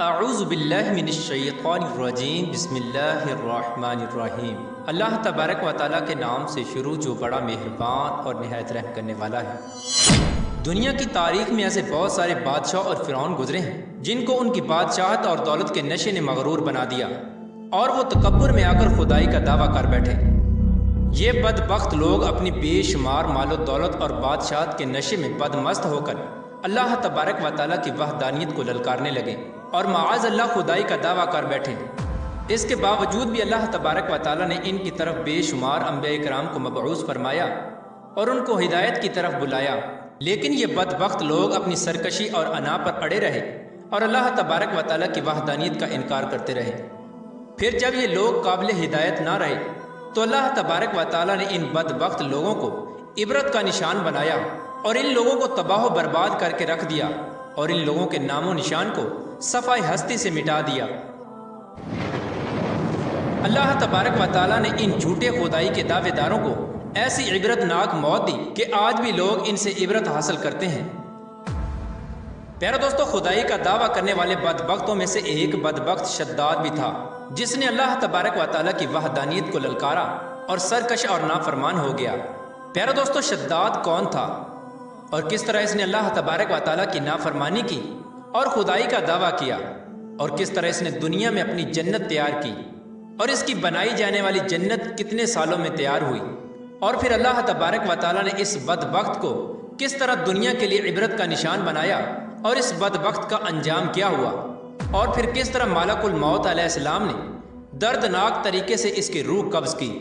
اعوذ باللہ من الشیطان الرجیم بسم اللہ الرحمن الرحیم۔ اللہ تبارک و تعالیٰ کے نام سے شروع جو بڑا مہربان اور نہایت رحم کرنے والا ہے۔ دنیا کی تاریخ میں ایسے بہت سارے بادشاہ اور فرعون گزرے ہیں جن کو ان کی بادشاہت اور دولت کے نشے نے مغرور بنا دیا اور وہ تکبر میں آ کر خدائی کا دعویٰ کر بیٹھے۔ یہ بدبخت لوگ اپنی بے شمار مال و دولت اور بادشاہت کے نشے میں بدمست ہو کر اللہ تبارک و تعالیٰ کی وحدانیت کو للکارنے لگے اور معاذ اللہ خدائی کا دعویٰ کر بیٹھے۔ اس کے باوجود بھی اللہ تبارک و تعالیٰ نے ان کی طرف بے شمار انبیاء کرام کو مبعوث فرمایا اور ان کو ہدایت کی طرف بلایا، لیکن یہ بدبخت لوگ اپنی سرکشی اور انا پر اڑے رہے اور اللہ تبارک و تعالیٰ کی وحدانیت کا انکار کرتے رہے۔ پھر جب یہ لوگ قابل ہدایت نہ رہے تو اللہ تبارک و تعالیٰ نے ان بدبخت لوگوں کو عبرت کا نشان بنایا اور ان لوگوں کو تباہ و برباد کر کے رکھ دیا اور ان لوگوں کے نام و نشان کو صفحہ ہستی سے مٹا دیا۔ اللہ تبارک و تعالیٰ نے ان جھوٹے خدائی کے دعوے داروں کو ایسی عبرت ناک موت دی کہ آج بھی لوگ ان سے عبرت حاصل کرتے ہیں۔ پیارے دوستو، خدائی کا دعویٰ کرنے والے بدبختوں میں سے ایک بدبخت شداد بھی تھا جس نے اللہ تبارک و تعالیٰ کی وحدانیت کو للکارا اور سرکش اور نافرمان ہو گیا۔ پیارے دوستو، شداد کون تھا اور کس طرح اس نے اللہ تبارک و تعالیٰ کی نافرمانی کی اور خدائی کا دعویٰ کیا، اور کس طرح اس نے دنیا میں اپنی جنت تیار کی اور اس کی بنائی جانے والی جنت کتنے سالوں میں تیار ہوئی، اور پھر اللہ تبارک و تعالیٰ نے اس بدبخت کو کس طرح دنیا کے لیے عبرت کا نشان بنایا اور اس بدبخت کا انجام کیا ہوا، اور پھر کس طرح ملک الموت علیہ السلام نے دردناک طریقے سے اس کی روح قبض کی۔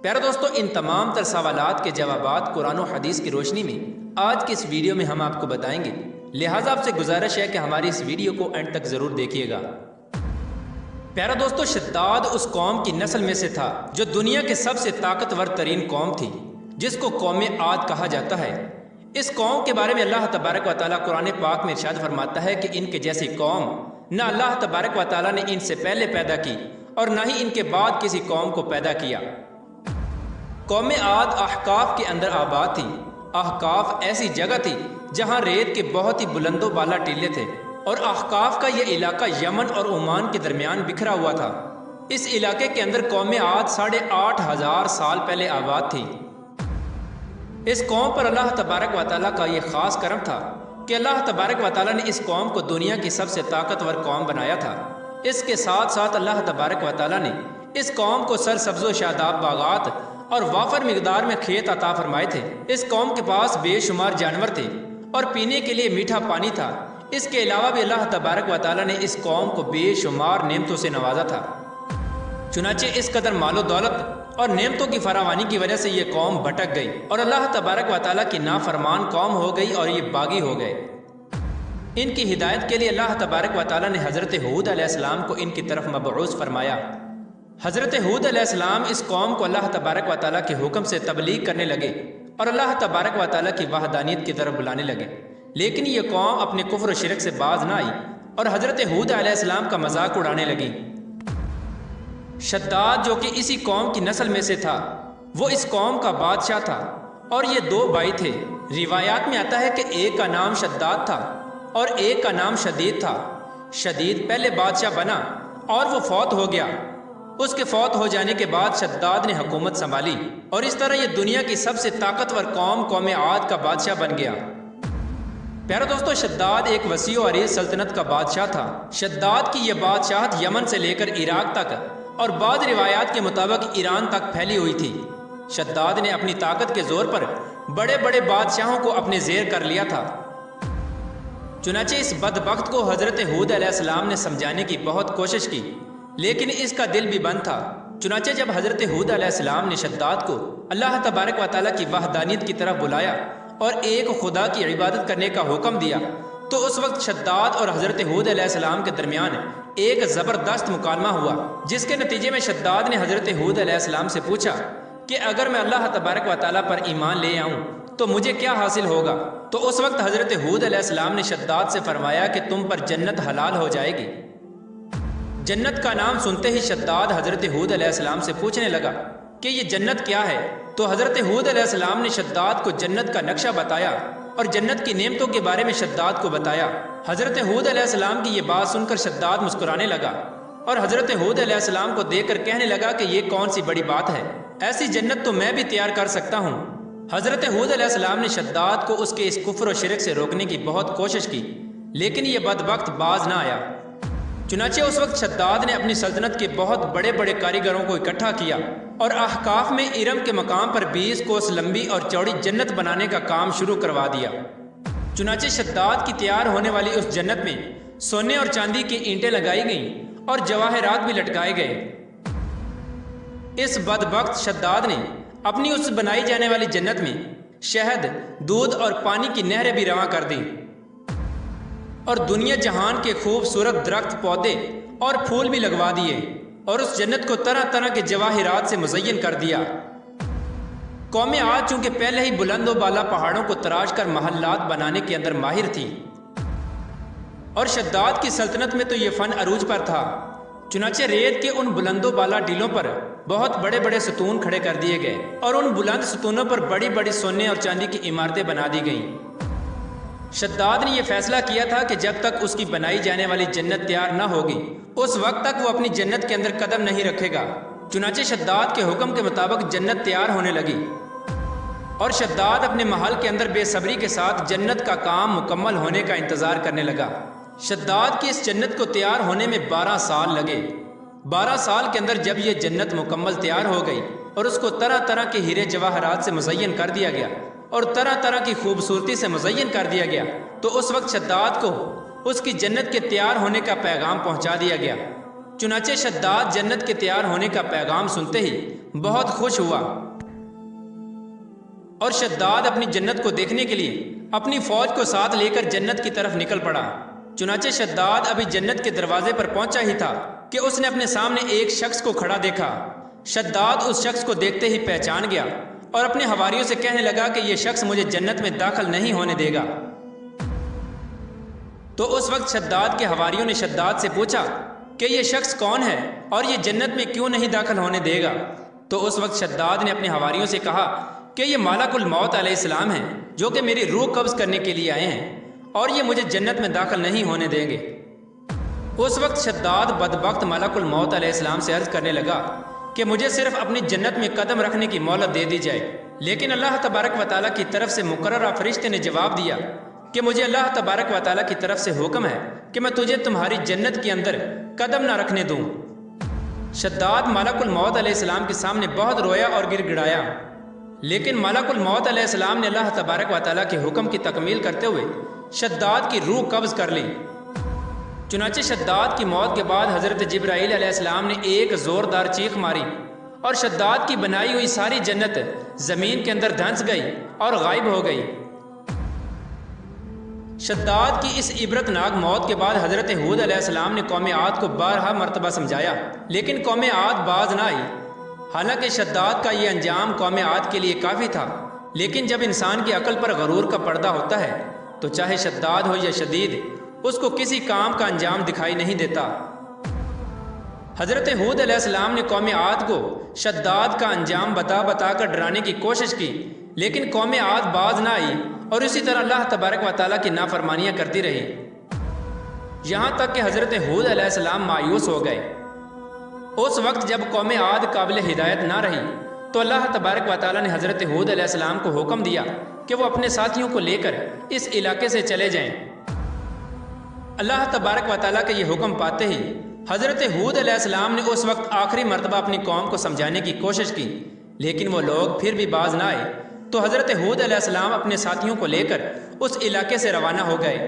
پیارے دوستو، ان تمام تر سوالات کے جوابات قرآن و حدیث کی روشنی میں آج کی اس ویڈیو میں ہم آپ کو بتائیں گے، لہٰذا آپ سے گزارش ہے کہ ہماری اس ویڈیو کو اینڈ تک ضرور دیکھیے گا۔ پیارے دوستو، شداد اس قوم کی نسل میں سے تھا جو دنیا کے سب سے طاقتور ترین قوم تھی، جس کو قوم عاد کہا جاتا ہے۔ اس قوم کے بارے میں اللہ تبارک و تعالیٰ قرآن پاک میں ارشاد فرماتا ہے کہ ان کے جیسی قوم نہ اللہ تبارک و تعالیٰ نے ان سے پہلے پیدا کی اور نہ ہی ان کے بعد کسی قوم کو پیدا کیا۔ قوم عاد احقاف کے اندر آباد تھی۔ احقاف ایسی جگہ تھی جہاں ریت کے بہت ہی بلند و بالا ٹیلے تھے، اور احقاف کا یہ علاقہ یمن اور عمان کے درمیان بکھرا ہوا تھا۔ اس علاقے کے اندر قوم عاد 8500 سال پہلے آباد تھی۔ اس قوم پر اللہ تبارک و تعالیٰ کا یہ خاص کرم تھا کہ اللہ تبارک و تعالیٰ نے اس قوم کو دنیا کی سب سے طاقتور قوم بنایا تھا۔ اس کے ساتھ ساتھ اللہ تبارک و تعالیٰ نے اس قوم کو سرسبز و شاداب باغات اور وافر مقدار میں کھیت عطا فرمائے تھے۔ اس قوم کے پاس بے شمار جانور تھے اور پینے کے لیے میٹھا پانی تھا۔ اس کے علاوہ بھی اللہ تبارک و تعالیٰ نے اس قوم کو بے شمار نعمتوں سے نوازا تھا۔ چنانچہ اس قدر مال و دولت اور نعمتوں کی فراوانی کی وجہ سے یہ قوم بھٹک گئی اور اللہ تبارک و تعالیٰ کی نافرمان قوم ہو گئی اور یہ باغی ہو گئے۔ ان کی ہدایت کے لیے اللہ تبارک و تعالیٰ نے حضرت ہود علیہ السلام کو ان کی طرف مبعوث فرمایا۔ حضرت ہود علیہ السلام اس قوم کو اللہ تبارک و تعالیٰ کے حکم سے تبلیغ کرنے لگے اور اللہ تبارک و تعالیٰ کی وحدانیت کی طرف بلانے لگے، لیکن یہ قوم اپنے کفر و شرک سے باز نہ آئی اور حضرت ہود علیہ السلام کا مذاق اڑانے لگی۔ شداد جو کہ اسی قوم کی نسل میں سے تھا، وہ اس قوم کا بادشاہ تھا اور یہ 2 بھائی تھے۔ روایات میں آتا ہے کہ ایک کا نام شداد تھا اور ایک کا نام شدید تھا۔ شدید پہلے بادشاہ بنا اور وہ فوت ہو گیا۔ اس کے فوت ہو جانے کے بعد شداد نے حکومت سنبھالی اور اس طرح یہ دنیا کی سب سے طاقتور قوم عاد کا بادشاہ بن گیا۔ پیارے دوستو، شداد ایک وسیع و عریض سلطنت کا بادشاہ تھا۔ شداد کی یہ بادشاہت یمن سے لے کر عراق تک اور بعض روایات کے مطابق ایران تک پھیلی ہوئی تھی۔ شداد نے اپنی طاقت کے زور پر بڑے بڑے بادشاہوں کو اپنے زیر کر لیا تھا۔ چنانچہ اس بدبخت کو حضرت ہود علیہ السلام نے سمجھانے کی بہت کوشش کی، لیکن اس کا دل بھی بند تھا۔ چنانچہ جب حضرت ہود علیہ السلام نے شداد کو اللہ تبارک و تعالیٰ کی وحدانیت کی طرف بلایا اور ایک خدا کی عبادت کرنے کا حکم دیا، تو اس وقت شداد اور حضرت ہود علیہ السلام کے درمیان ایک زبردست مکالمہ ہوا، جس کے نتیجے میں شداد نے حضرت ہود علیہ السلام سے پوچھا کہ اگر میں اللہ تبارک و تعالیٰ پر ایمان لے آؤں تو مجھے کیا حاصل ہوگا؟ تو اس وقت حضرت ہود علیہ السلام نے شداد سے فرمایا کہ تم پر جنت حلال ہو جائے گی۔ جنت کا نام سنتے ہی شداد حضرت ہود علیہ السلام سے پوچھنے لگا کہ یہ جنت کیا ہے؟ تو حضرت ہود علیہ السلام نے شداد کو جنت کا نقشہ بتایا اور جنت کی نعمتوں کے بارے میں شداد کو بتایا۔ حضرت ہود علیہ السلام کی یہ بات سن کر شداد مسکرانے لگا اور حضرت ہود علیہ السلام کو دیکھ کر کہنے لگا کہ یہ کون سی بڑی بات ہے، ایسی جنت تو میں بھی تیار کر سکتا ہوں۔ حضرت ہود علیہ السلام نے شداد کو اس کے اس کفر و شرک سے روکنے کی بہت کوشش کی، لیکن یہ بدبخت باز نہ آیا۔ چنانچہ اس وقت شداد نے اپنی سلطنت کے بہت بڑے بڑے کاریگروں کو اکٹھا کیا اور احقاف میں ارم کے مقام پر 20 کوس لمبی اور چوڑی جنت بنانے کا کام شروع کروا دیا۔ چنانچہ شداد کی تیار ہونے والی اس جنت میں سونے اور چاندی کی اینٹیں لگائی گئیں اور جواہرات بھی لٹکائے گئے۔ اس بدبخت شداد نے اپنی اس بنائی جانے والی جنت میں شہد، دودھ اور پانی کی نہریں بھی رواں کر دیں اور دنیا جہان کے خوبصورت درخت، پودے اور پھول بھی لگوا دیے اور اس جنت کو طرح طرح کے جواہرات سے مزین کر دیا۔ قوم عاد چونکہ پہلے ہی بلند و بالا پہاڑوں کو تراش کر محلات بنانے کے اندر ماہر تھی اور شداد کی سلطنت میں تو یہ فن عروج پر تھا، چنانچہ ریت کے ان بلند و بالا ٹیلوں پر بہت بڑے بڑے ستون کھڑے کر دیے گئے اور ان بلند ستونوں پر بڑی بڑی سونے اور چاندی کی عمارتیں بنا دی گئیں۔ شداد نے یہ فیصلہ کیا تھا کہ جب تک اس کی بنائی جانے والی جنت تیار نہ ہوگی اس وقت تک وہ اپنی جنت کے اندر قدم نہیں رکھے گا۔ چنانچہ شداد کے حکم کے مطابق جنت تیار ہونے لگی اور شداد اپنے محل کے اندر بے صبری کے ساتھ جنت کا کام مکمل ہونے کا انتظار کرنے لگا۔ شداد کی اس جنت کو تیار ہونے میں 12 سال لگے۔ 12 سال کے اندر جب یہ جنت مکمل تیار ہو گئی اور اس کو طرح طرح کے ہیرے جواہرات سے مزین کر دیا گیا اور طرح طرح کی خوبصورتی سے مزین کر دیا گیا، تو اس وقت شداد کو اس کی جنت کے تیار ہونے کا پیغام پہنچا دیا گیا۔ چنانچہ شداد جنت کے تیار ہونے کا پیغام سنتے ہی بہت خوش ہوا اور شداد اپنی جنت کو دیکھنے کے لیے اپنی فوج کو ساتھ لے کر جنت کی طرف نکل پڑا۔ چنانچہ شداد ابھی جنت کے دروازے پر پہنچا ہی تھا کہ اس نے اپنے سامنے ایک شخص کو کھڑا دیکھا۔ شداد اس شخص کو دیکھتے ہی پہچان گیا اور اپنے حواریوں سے کہنے لگا کہ یہ شخص مجھے جنت میں داخل نہیں ہونے دے گا۔ تو اس وقت شداد کے حواریوں نے شداد سے پوچھا کہ یہ شخص کون ہے اور یہ جنت میں کیوں نہیں داخل ہونے دے گا؟ تو اس وقت شداد نے اپنے حواریوں سے کہا کہ یہ ملک الموت علیہ السلام ہیں جو کہ میری روح قبض کرنے کے لیے آئے ہیں اور یہ مجھے جنت میں داخل نہیں ہونے دیں گے۔ اس وقت شداد بدبخت ملک الموت علیہ السلام سے عرض کرنے لگا کہ مجھے صرف اپنی جنت میں قدم رکھنے کی مہلت دے دی جائے، لیکن اللہ تبارک و تعالیٰ کی طرف سے مقررہ فرشتے نے جواب دیا کہ مجھے اللہ تبارک و تعالیٰ کی طرف سے حکم ہے کہ میں تجھے تمہاری جنت کے اندر قدم نہ رکھنے دوں۔ شداد ملک الموت علیہ السلام کے سامنے بہت رویا اور گر گڑایا، لیکن ملک الموت علیہ السلام نے اللہ تبارک و تعالیٰ کے حکم کی تکمیل کرتے ہوئے شداد کی روح قبض کر لی۔ چنانچہ شداد کی موت کے بعد حضرت جبرائیل علیہ السلام نے ایک زوردار چیخ ماری اور شداد کی بنائی ہوئی ساری جنت زمین کے اندر دھنس گئی اور غائب ہو گئی۔ شداد کی اس عبرت ناک موت کے بعد حضرت ہود علیہ السلام نے قوم عاد کو 12 مرتبہ سمجھایا، لیکن قوم عاد باز نہ آئی۔ حالانکہ شداد کا یہ انجام قوم عاد کے لیے کافی تھا، لیکن جب انسان کی عقل پر غرور کا پردہ ہوتا ہے تو چاہے شداد ہو یا شدید، اس کو کسی کام کا انجام دکھائی نہیں دیتا۔ حضرت ہود علیہ السلام نے قوم عاد کو شداد کا انجام بتا بتا کر ڈرانے کی کوشش کی، لیکن قوم عاد باز نہ آئی اور اسی طرح اللہ تبارک و تعالیٰ کی نافرمانیاں کرتی رہی، یہاں تک کہ حضرت ہود علیہ السلام مایوس ہو گئے۔ اس وقت جب قوم عاد قابل ہدایت نہ رہی تو اللہ تبارک و تعالیٰ نے حضرت ہود علیہ السلام کو حکم دیا کہ وہ اپنے ساتھیوں کو لے کر اس علاقے سے چلے جائیں۔ اللہ تبارک و تعالیٰ کا یہ حکم پاتے ہی حضرت ہود علیہ السلام نے اس وقت آخری مرتبہ اپنی قوم کو سمجھانے کی کوشش کی، لیکن وہ لوگ پھر بھی باز نہ آئے، تو حضرت ہود علیہ السلام اپنے ساتھیوں کو لے کر اس علاقے سے روانہ ہو گئے۔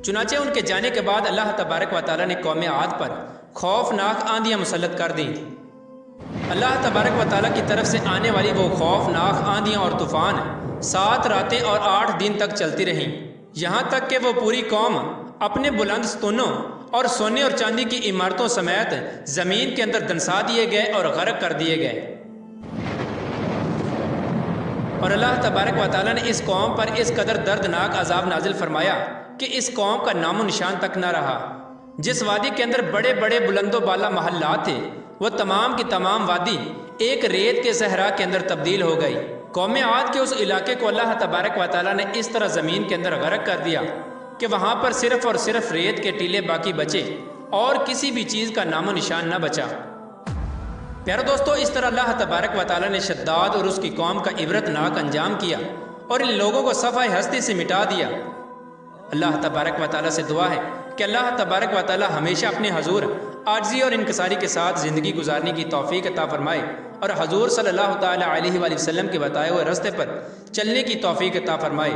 چنانچہ ان کے جانے کے بعد اللہ تبارک و تعالیٰ نے قوم عاد پر خوفناک آندیاں مسلط کر دیں۔ اللہ تبارک و تعالیٰ کی طرف سے آنے والی وہ خوفناک آندیاں اور طوفان 7 راتیں اور 8 دن تک چلتی رہیں، یہاں تک کہ وہ پوری قوم اپنے بلند ستونوں اور سونے اور چاندی کی عمارتوں سمیت زمین کے اندر دنسا دیے گئے اور غرق کر دیے گئے۔ اور اللہ تبارک و تعالیٰ نے اس قوم پر اس قدر دردناک عذاب نازل فرمایا کہ اس قوم کا نام و نشان تک نہ رہا۔ جس وادی کے اندر بڑے بڑے بلند و بالا محلات تھے وہ تمام کی تمام وادی ایک ریت کے صحرا کے اندر تبدیل ہو گئی۔ قوم عاد کے اس علاقے کو اللہ تبارک و تعالیٰ نے اس طرح زمین کے اندر غرق کر دیا کہ وہاں پر صرف اور صرف ریت کے ٹیلے باقی بچے اور کسی بھی چیز کا نام و نشان نہ بچا۔ پیارو دوستو، اس طرح اللہ تبارک و تعالیٰ نے شداد اور اس کی قوم کا عبرت ناک انجام کیا اور ان لوگوں کو صفحہ ہستی سے مٹا دیا۔ اللہ تبارک و تعالیٰ سے دعا ہے کہ اللہ تبارک و تعالیٰ ہمیشہ اپنے حضور عاجزی اور انکساری کے ساتھ زندگی گزارنے کی توفیق عطا فرمائے اور حضور صلی اللہ تعالیٰ علیہ وآلہ وسلم کے بتائے ہوئے راستے پر چلنے کی توفیق عطا فرمائے۔